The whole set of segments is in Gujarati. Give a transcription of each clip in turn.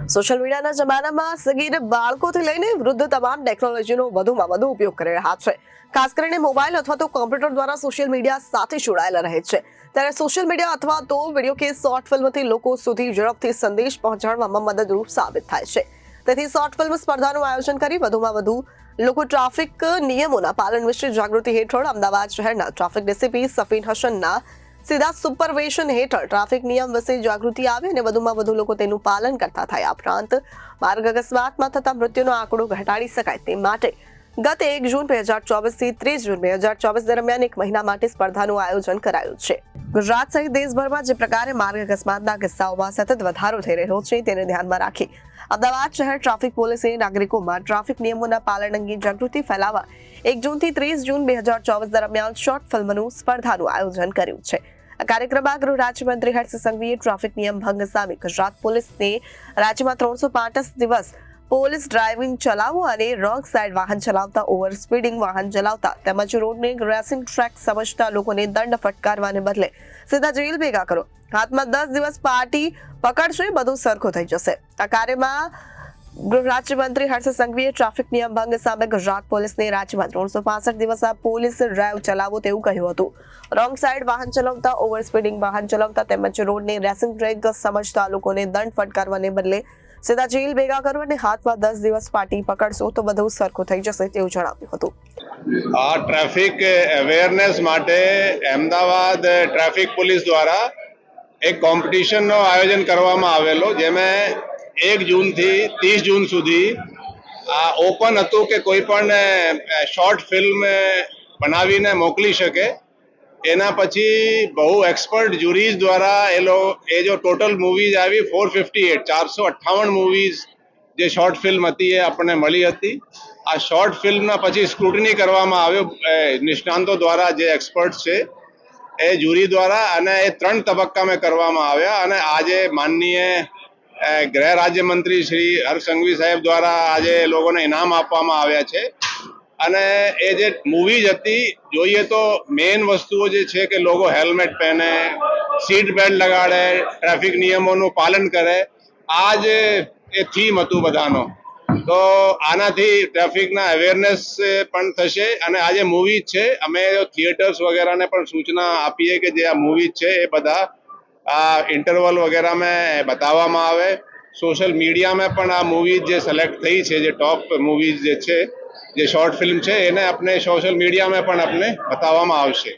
સોશિયલ મીડિયાના જમાનામાં સગીર બાળકોથી લઈને વૃદ્ધ તમામ ટેકનોલોજીનો વધુમાં વધુ ઉપયોગ કરી રહ્યા છે. ખાસ કરીને મોબાઈલ અથવા તો કોમ્પ્યુટર દ્વારા સોશિયલ મીડિયા સાથે જોડાયેલા રહે છે. ત્યારે સોશિયલ મીડિયા અથવા તો વિડીયો કે શોર્ટ ફિલ્મથી લોકો સુધી ઝડપથી સંદેશ પહોંચાડવામાં મદદરૂપ સાબિત થાય છે. તેથી શોર્ટ ફિલ્મ સ્પર્ધાનું આયોજન કરી વધુમાં વધુ લોકો ટ્રાફિક નિયમોના પાલન વિશે જાગૃતિ હેઠળ અમદાવાદ શહેરના ટ્રાફિક ડીસીપી સફીન હસનના સીધા સુપરવિઝન હેઠળ ટ્રાફિક નિયમ વિશે જાગૃતિ આવે અને વધુમાં વધુ લોકો તેનું પાલન કરતા થયા. ઉપરાંત માર્ગ અકસ્માતમાં થતા મૃત્યુનો આંકડો ઘટાડી શકાય તે માટે ગત 1 જૂન 2024 થી 30 જૂન 2024 દરમિયાન એક મહિના માટે સ્પર્ધાનું આયોજન કરાયું છે. ગુજરાત સહિત દેશભરમાં જે પ્રકારે માર્ગ અકસ્માતના કિસ્સાઓમાં સતત વધારો થઈ રહ્યો છે તેને ધ્યાનમાં રાખી અમદાવાદ શહેર ટ્રાફિક પોલીસે નાગરિકોમાં ટ્રાફિક નિયમોના પાલન અંગે જાગૃતિ ફેલાવવા 1 જૂનથી 30 જૂન 2024 દરમિયાન શોર્ટ ફિલ્મનું સ્પર્ધાનું આયોજન કર્યું છે. આ કાર્યક્રમમાં ગૃહ રાજ્યમંત્રી હર્ષ સંઘવીએ ટ્રાફિક નિયમ ભંગ સામે ગુજરાત પોલીસને રાજ્યમાં 335 દિવસ પોલીસ ડ્રાઇવિંગ ચલાવો અને રોંગ સાઇડ વાહન ચલાવતા, ઓવર સ્પીડિંગ વાહન ચલાવતા તેમજ રોડને રેસિંગ ટ્રેક સમજતા લોકોને દંડ ફટકારવાને બદલે સીધા જેલ ભેગા કરો. હાથમાં 10 દિવસ પાર્ટી પકડશે, બધું સરખું થઈ જશે. આ કાર્યમાં ગૃહ રાજ્યમંત્રી હર્ષ સંઘવીએ ટ્રાફિક નિયમ ભંગ સામે ગુજરાત પોલીસને રાજ્યમાં 365 દિવસ પોલીસ ડ્રાઇવ ચલાવો તેવું કહ્યું હતું. રોંગ સાઇડ વાહન ચલાવતા, ઓવર સ્પીડિંગ વાહન ચલાવતા તેમજ રોડને રેસિંગ ટ્રેક સમજતા લોકોને દંડ ફટકારવાને બદલે સીધા જેલ ભેગા કરો અને હાથમાં 10 દિવસ પાર્ટી પકડશો તો બધું સરખું થઈ જશે તેવું જણાવ્યું હતું. આ ટ્રાફિક અવેરનેસ માટે અમદાવાદ ટ્રાફિક પોલીસ દ્વારા એક કોમ્પિટિશનનો આયોજન કરવામાં આવેલો, જેમાં 1 જૂનથી 30 જૂન સુધી આ ઓપન હતું કે કોઈ પણ શોર્ટ ફિલ્મ બનાવીને મોકલી શકે. એના પછી બહુ એક્સપર્ટ જ્યુરીઝ દ્વારા એ જો ટોટલ મૂવીઝ આવી 458 મૂવીઝ જે શોર્ટ ફિલ્મ હતી એ આપણને મળી હતી. આ શોર્ટ ફિલ્મના પછી સ્ક્રુટની કરવામાં આવ્યો નિષ્ણાંતો દ્વારા, જે એક્સપર્ટ છે એ જ્યુરી દ્વારા, અને એ 3 તબક્કામાં કરવામાં આવ્યા. અને આજે માનનીય ગૃહ રાજ્યમંત્રી શ્રી હર્ષ સંઘવી સાહેબ દ્વારા આજે લોકોને ઇનામ આપવામાં આવ્યા છે. અને એ જે મૂવીઝ હતી, જોઈએ તો મેઇન વસ્તુઓ જે છે કે લોકો હેલ્મેટ પહેરે, સીટ બેલ્ટ લગાડે, ટ્રાફિક નિયમોનું પાલન કરે. આ જે એ થીમ હતું બધાનો, તો આનાથી ટ્રાફિકના અવેરનેસ પણ થશે. અને આ જે મૂવીઝ છે, અમે થિયેટર્સ વગેરેને પણ સૂચના આપીએ કે જે આ મૂવીઝ છે એ બધા આ ઇન્ટરવલ વગેરેમાં બતાવવામાં આવે. સોશિયલ મીડિયામાં પણ આ મૂવીઝ જે સિલેક્ટ થઈ છે, જે ટોપ મૂવીઝ જે છે, જે શોર્ટ ફિલ્મ છે, એને આપણે સોશિયલ મીડિયામાં પણ આપણે બતાવવામાં આવશે.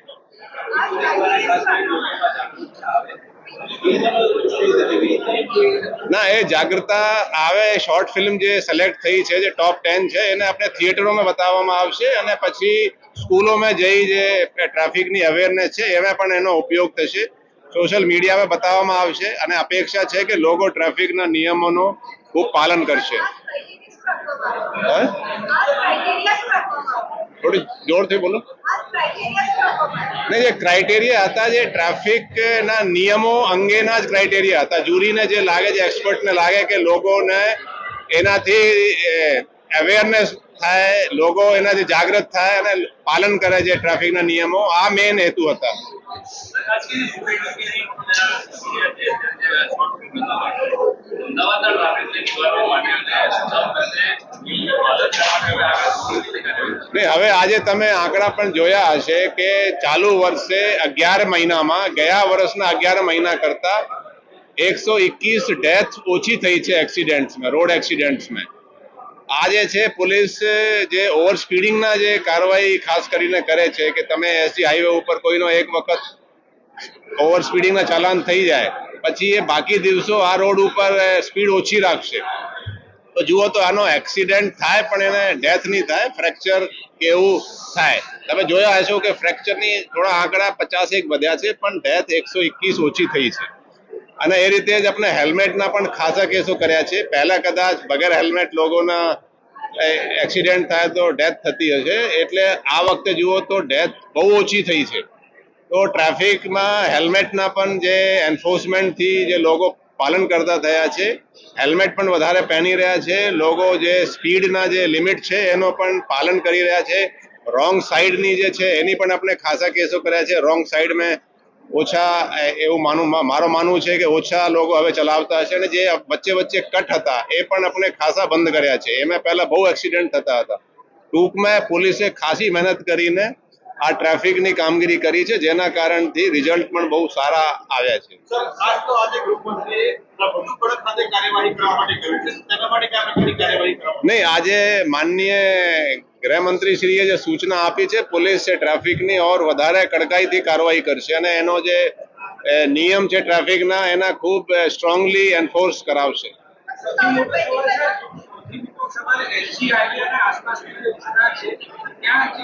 ના, એ જાગૃતતા આવે. શોર્ટ ફિલ્મ જે સિલેક્ટ થઈ છે, જે ટોપ 10 છે, એને આપણે થિયેટરોમાં બતાવવામાં આવશે. અને પછી સ્કૂલોમાં જઈ જે ટ્રાફિકની અવેરનેસ છે એમાં પણ એનો ઉપયોગ થશે. સોશિયલ મીડિયામાં બતાવવામાં આવશે અને અપેક્ષા છે કે લોકો ટ્રાફિકના નિયમોનું ખૂબ પાલન કરશે. થોડી જોરથી બોલો. નહીં, જે ક્રાઇટેરિયા હતા, જે ટ્રાફિકના નિયમો અંગેના જ ક્રાઇટેરિયા હતા. જ્યુરીને જે લાગે, જે એક્સપર્ટને લાગે કે લોકોને એનાથી અવેરનેસ થાય, લોકો એનાથી જાગૃત થાય અને પાલન કરે છે ટ્રાફિકના નિયમો, આ મેઇન હેતુ હતા. હવે આજે તમે આંકડા પણ જોયા હશે કે ચાલુ વર્ષે 11 મહિનામાં ગયા વર્ષના 11 મહિના કરતા 121 ડેથ ઓછી થઈ છે એક્સિડન્ટ્સમાં, રોડ એક્સિડન્ટ્સમાં. આ જે છે પોલીસ જે ઓવર સ્પીડિંગના જે કાર્યવાહી ખાસ કરીને કરે છે કે તમે એસી હાઈવે ઉપર કોઈનો એક વખત ઓવર સ્પીડિંગના ચાલાન થઈ જાય પછી એ બાકી દિવસો આ રોડ ઉપર સ્પીડ ઓછી રાખશે. તો જુઓ તો આનો એક્સિડન્ટ થાય પણ એને ડેથ નહીં થાય, ફ્રેક્ચર કે એવું થાય. તમે જોયા હશો કે ફ્રેક્ચરની થોડા આંકડા 51 વધ્યા છે પણ ડેથ 121 ઓછી થઈ છે. અને એ રીતે જ આપણે હેલ્મેટના પણ ખાસા કેસો કર્યા છે. પહેલા કદાચ વગર હેલ્મેટ લોકોના એક્સિડન્ટ થાય તો ડેથ થતી હશે, એટલે આ વખતે જુઓ તો ડેથ બહુ ઓછી થઈ છે. તો ટ્રાફિકમાં હેલ્મેટના પણ જે એન્ફોર્સમેન્ટથી જે લોકો પાલન કરતા થયા છે, હેલ્મેટ પણ વધારે પહેરી રહ્યા છે, લોકો જે સ્પીડના જે લિમિટ છે એનો પણ પાલન કરી રહ્યા છે. રોંગ સાઈડની જે છે એની પણ આપણે ખાસા કેસો કર્યા છે. રોંગ સાઈડમાં ઓછા એવું મારું માનવું છે કે ઓછા લોકો હવે ચલાવતા હશે અને જે વચ્ચે વચ્ચે કટ હતા એ પણ આપણે ખાસા બંધ કર્યા છે. એમાં પહેલા બહુ એક્સિડન્ટ થતા હતા. ટૂંકમાં પોલીસે ખાસી મહેનત કરીને આ ટ્રાફિકની કામગીરી કરી છે, જેના કારણથી રિઝલ્ટ પણ બહુ સારા આવ્યા છે. સર, ખાસ તો આજે ગૃહમંત્રીએ વધુ કડક ખાતે કાર્યવાહી કરવા માટે કહ્યું છે. તેના માટે કયા પ્રકારની કાર્યવાહી કરવા? નહીં, આજે માનનીય ગૃહમંત્રીશ્રીએ જે સૂચના આપી છે, પોલીસ છે ટ્રાફિકની ઓર વધારે કડકાઈથી કાર્યવાહી કરશે અને એનો જે નિયમ છે ટ્રાફિકના એના ખૂબ સ્ટ્રોંગલી એન્ફોર્સ કરાવશે. સૌથી મોટો સવાલ એસજી હાઈવે અને આસપાસના જે વિસ્તાર છે ત્યાં જે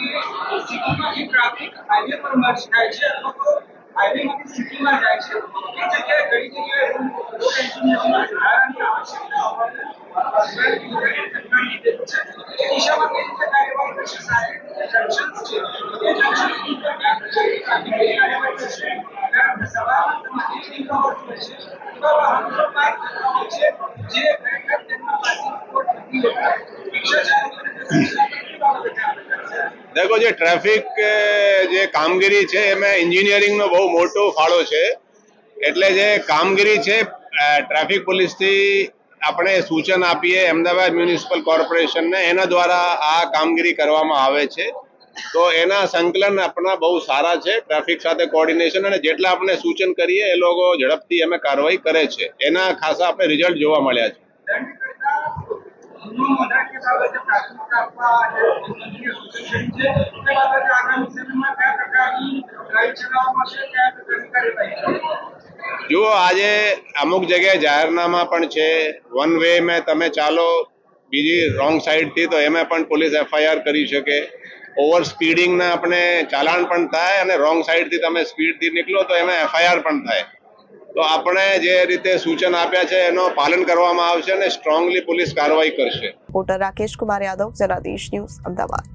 સિટીમાં જે ટ્રાફિક હાઈવે પર મર્જ થાય છે અથવા તો હાઈવેમાંથી સિટીમાં જાય છે એ જગ્યાએ ઘણી જગ્યાએ રોડ એન્જિનિયરિંગના સુધારાની આવશ્યકતા હોવાની એ દિશામાં કઈ રીતે કાર્યવાહી કરશે? સાથે જંકશન્સ છે એ જંકશન્સ ઉપર કાર્યવાહી કરશે. કારણ કે સવારમાં તમારી જે ખબર છે એવા વાહનો પણ પાર્ક થતા હોય છે જે ખરેખર તેમના પાર્કિંગ ઉપર થતી હોય રિક્ષા ચાલકોને देखो જે ટ્રાફિક જે કામગીરી છે એમાં એન્જિનિયરિંગનો બહુ મોટો ફાળો છે. એટલે જે કામગીરી છે ટ્રાફિક પોલીસથી આપણે સૂચન આપીએ અમદાવાદ મ્યુનિસિપલ કોર્પોરેશનને, એના દ્વારા આ કામગીરી કરવામાં આવે છે. તો એના સંકલન આપણા બહુ સારા છે ટ્રાફિક સાથે કોર્ડિનેશન, અને જેટલા આપણે સૂચન કરીએ એ લોકો ઝડપથી અમે કાર્યવાહી કરે છે. એના ખાસા આપણે રિઝલ્ટ જોવા મળ્યા છે. જુઓ, આજે અમુક જગ્યાએ જાહેરનામા પણ છે, વન વે મેં તમે ચાલો બીજી રોંગ સાઈડથી તો એમાં પણ પોલીસ એફઆઈઆર કરી શકે. ઓવર સ્પીડિંગના આપણે ચાલાણ પણ થાય અને રોંગ સાઈડથી તમે સ્પીડથી નીકળો તો એમાં એફઆઈઆર પણ થાય. તો આપણે જે રીતે સૂચન આપ્યા છે એનું પાલન કરવામાં આવશે અને સ્ટ્રોંગલી પોલીસ કાર્યવાહી કરશે. Reporter Rakesh Kumar Yadav, Janadesh news, Ahmedabad.